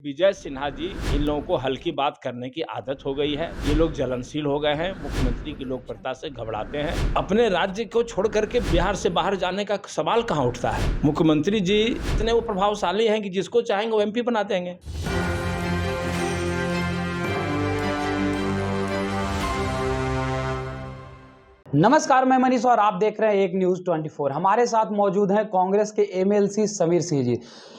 विजय सिन्हा जी, इन लोगों को हल्की बात करने की आदत हो गई है। ये लोग जलनशील हो गए हैं, मुख्यमंत्री की लोकप्रियता से घबराते हैं। अपने राज्य को छोड़ करके बिहार से बाहर जाने का सवाल कहाँ उठता है। मुख्यमंत्री जी इतने वो प्रभावशाली हैं कि जिसको चाहेंगे वो एमपी बना देंगे। नमस्कार, मैं मनीष और आप देख रहे हैं एक न्यूज़ 24। हमारे साथ मौजूद हैं कांग्रेस के एमएलसी समीर सिंह जी।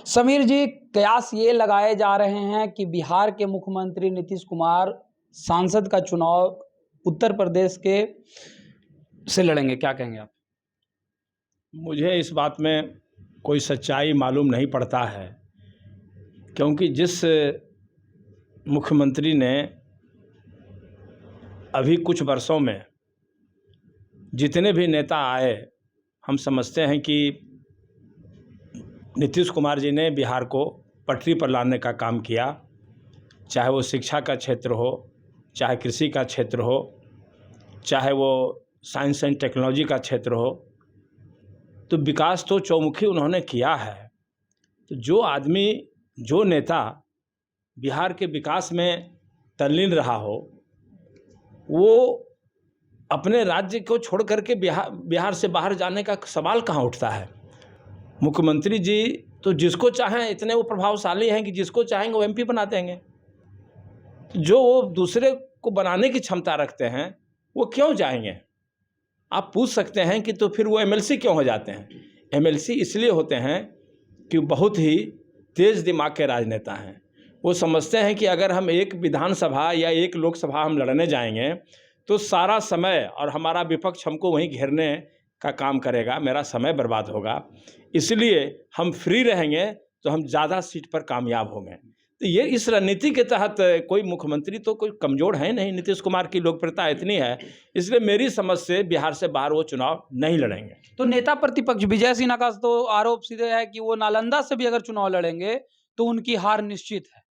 समीर जी, कयास ये लगाए जा रहे हैं कि बिहार के मुख्यमंत्री नीतीश कुमार सांसद का चुनाव उत्तर प्रदेश के से लड़ेंगे, क्या कहेंगे आप? मुझे इस बात में कोई सच्चाई मालूम नहीं पड़ता है, क्योंकि जिस मुख्यमंत्री ने अभी कुछ वर्षों में जितने भी नेता आए, हम समझते हैं कि नीतीश कुमार जी ने बिहार को पटरी पर लाने का काम किया। चाहे वो शिक्षा का क्षेत्र हो, चाहे कृषि का क्षेत्र हो, चाहे वो साइंस एंड टेक्नोलॉजी का क्षेत्र हो, तो विकास तो चौमुखी उन्होंने किया है। तो जो आदमी, जो नेता बिहार के विकास में तल्लीन रहा हो, वो अपने राज्य को छोड़ करके बिहार से बाहर जाने का सवाल कहाँ उठता है। मुख्यमंत्री जी तो जिसको चाहें, इतने वो प्रभावशाली हैं कि जिसको चाहेंगे वो एमपी बना देंगे। जो वो दूसरे को बनाने की क्षमता रखते हैं, वो क्यों जाएंगे? आप पूछ सकते हैं कि तो फिर वो एमएलसी क्यों हो जाते हैं। एमएलसी इसलिए होते हैं कि बहुत ही तेज़ दिमाग के राजनेता हैं। वो समझते हैं कि अगर हम एक विधानसभा या एक लोकसभा हम लड़ने जाएंगे तो सारा समय और हमारा विपक्ष हमको वहीं घेरने का काम करेगा, मेरा समय बर्बाद होगा। इसलिए हम फ्री रहेंगे तो हम ज़्यादा सीट पर कामयाब होंगे। तो ये इस रणनीति के तहत कोई मुख्यमंत्री तो कोई कमज़ोर है नहीं। नीतीश कुमार की लोकप्रियता इतनी है, इसलिए मेरी समझ से बिहार से बाहर वो चुनाव नहीं लड़ेंगे। तो नेता प्रतिपक्ष विजय सिन्हा का तो आरोप सीधे है कि वो नालंदा से भी अगर चुनाव लड़ेंगे तो उनकी हार निश्चित है।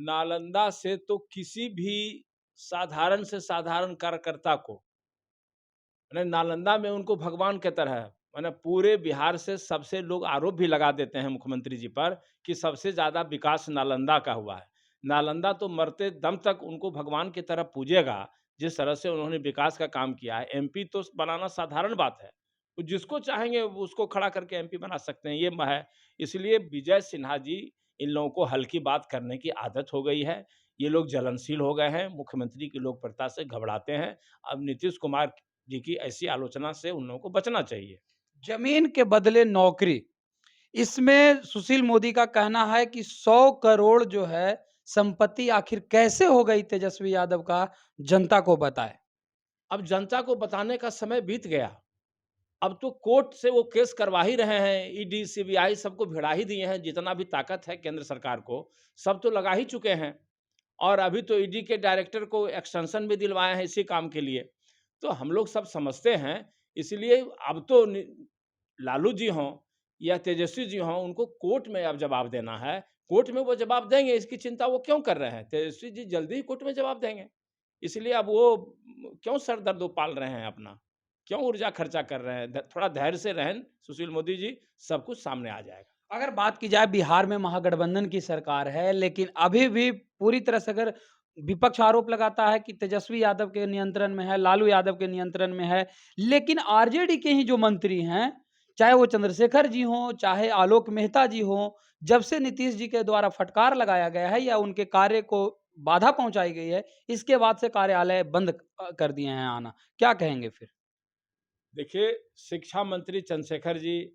नालंदा से तो किसी भी साधारण से साधारण कार्यकर्ता को, मैंने नालंदा में उनको भगवान के तरह, मैंने पूरे बिहार से सबसे लोग आरोप भी लगा देते हैं मुख्यमंत्री जी पर कि सबसे ज़्यादा विकास नालंदा का हुआ है। नालंदा तो मरते दम तक उनको भगवान की तरह पूजेगा, जिस तरह से उन्होंने विकास का काम किया है। एमपी तो बनाना साधारण बात है, वो जिसको चाहेंगे उसको खड़ा करके एमपी बना सकते हैं, ये है। इसलिए विजय सिन्हा जी, इन लोगों को हल्की बात करने की आदत हो गई है। ये लोग जलनशील हो गए हैं, मुख्यमंत्री की लोकप्रियता से घबराते हैं। अब नीतीश कुमार जी की ऐसी आलोचना से उन लोगों को बचना चाहिए। जमीन के बदले नौकरी, इसमें सुशील मोदी का कहना है कि 100 करोड़ जो है संपत्ति आखिर कैसे हो गई तेजस्वी यादव का, जनता को बताए। अब जनता को बताने का समय बीत गया। अब तो कोर्ट से वो केस करवा ही रहे हैं, ईडी, सीबीआई सबको भिड़ा ही दिए हैं। जितना भी ताकत है केंद्र सरकार को, सब तो लगा ही चुके हैं। और अभी तो ईडी के डायरेक्टर को एक्सटेंशन भी दिलवाए हैं इसी काम के लिए। तो हम लोग सब समझते हैं, इसलिए अब तो लालू जी हों या तेजस्वी जी हों, उनको कोर्ट में अब जवाब देना है। कोर्ट में वो जवाब देंगे, इसकी चिंता वो क्यों कर रहे हैं? तेजस्वी जी जल्दी ही कोर्ट में जवाब देंगे। इसलिए अब वो क्यों सर दर्द वो पाल रहे हैं अपना? क्यों ऊर्जा खर्चा कर रहे हैं? थोड़ा धैर्य से रहें सुशील मोदी जी, सब कुछ सामने आ जाएगा। अगर बात की जाए, बिहार में महागठबंधन की सरकार है, लेकिन अभी भी पूरी तरह से अगर विपक्ष आरोप लगाता है कि तेजस्वी यादव के नियंत्रण में है, लालू यादव के नियंत्रण में है, लेकिन आरजेडी के ही जो मंत्री हैं, चाहे वो चंद्रशेखर जी हों, चाहे आलोक मेहता जी हों, जब से नीतीश जी के द्वारा फटकार लगाया गया है या उनके कार्य को बाधा पहुंचाई गई है, इसके बाद से कार्यालय बंद कर दिए हैं आना। क्या कहेंगे फिर? देखिए, शिक्षा मंत्री चंद्रशेखर जी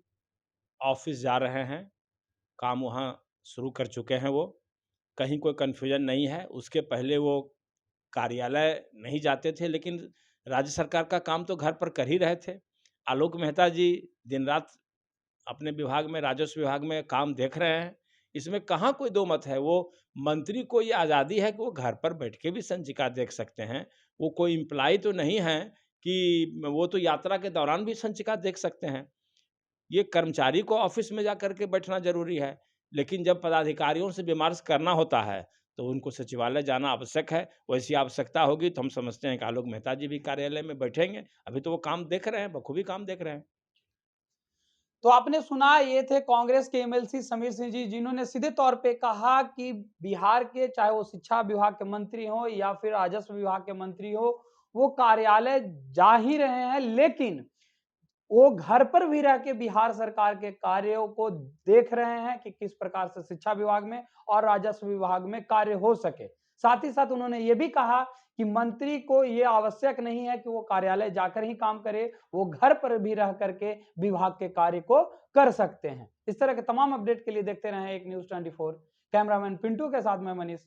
ऑफिस जा रहे हैं, काम वहाँ शुरू कर चुके हैं वो, कहीं कोई कन्फ्यूजन नहीं है। उसके पहले वो कार्यालय नहीं जाते थे, लेकिन राज्य सरकार का काम तो घर पर कर ही रहे थे। आलोक मेहता जी दिन-रात अपने विभाग में, राजस्व विभाग में काम देख रहे हैं। इसमें कहाँ कोई दो मत है। वो मंत्री को ये आज़ादी है कि वो घर पर बैठ के भी संचिका देख सकते हैं। वो कोई एम्प्लॉयी तो नहीं है कि वो तो यात्रा के दौरान भी संचिका देख सकते हैं। ये कर्मचारी को ऑफिस में जाकर के बैठना ज़रूरी है, लेकिन जब पदाधिकारियों से विमर्श करना होता है, तो उनको सचिवालय जाना आवश्यक है। वैसी आवश्यकता होगी तो हम समझते हैं कि आलोक मेहता जी भी कार्यालय में बैठेंगे। अभी तो वो काम देख रहे हैं, बखूबी काम देख रहे हैं। तो आपने सुना, ये थे कांग्रेस के एमएलसी समीर सिंह जी, जिन्होंने सीधे तौर पे कहा कि बिहार के, चाहे वो शिक्षा विभाग के मंत्री हो या फिर राजस्व विभाग के मंत्री हो, वो कार्यालय जा ही रहे हैं, लेकिन वो घर पर भी रह के बिहार सरकार के कार्यों को देख रहे हैं कि किस प्रकार से शिक्षा विभाग में और राजस्व विभाग में कार्य हो सके। साथ ही साथ उन्होंने ये भी कहा कि मंत्री को ये आवश्यक नहीं है कि वो कार्यालय जाकर ही काम करे, वो घर पर भी रह करके विभाग के कार्य को कर सकते हैं। इस तरह के तमाम अपडेट के लिए देखते रहें एक न्यूज़ 24। कैमरामैन पिंटू के साथ मैं मनीष।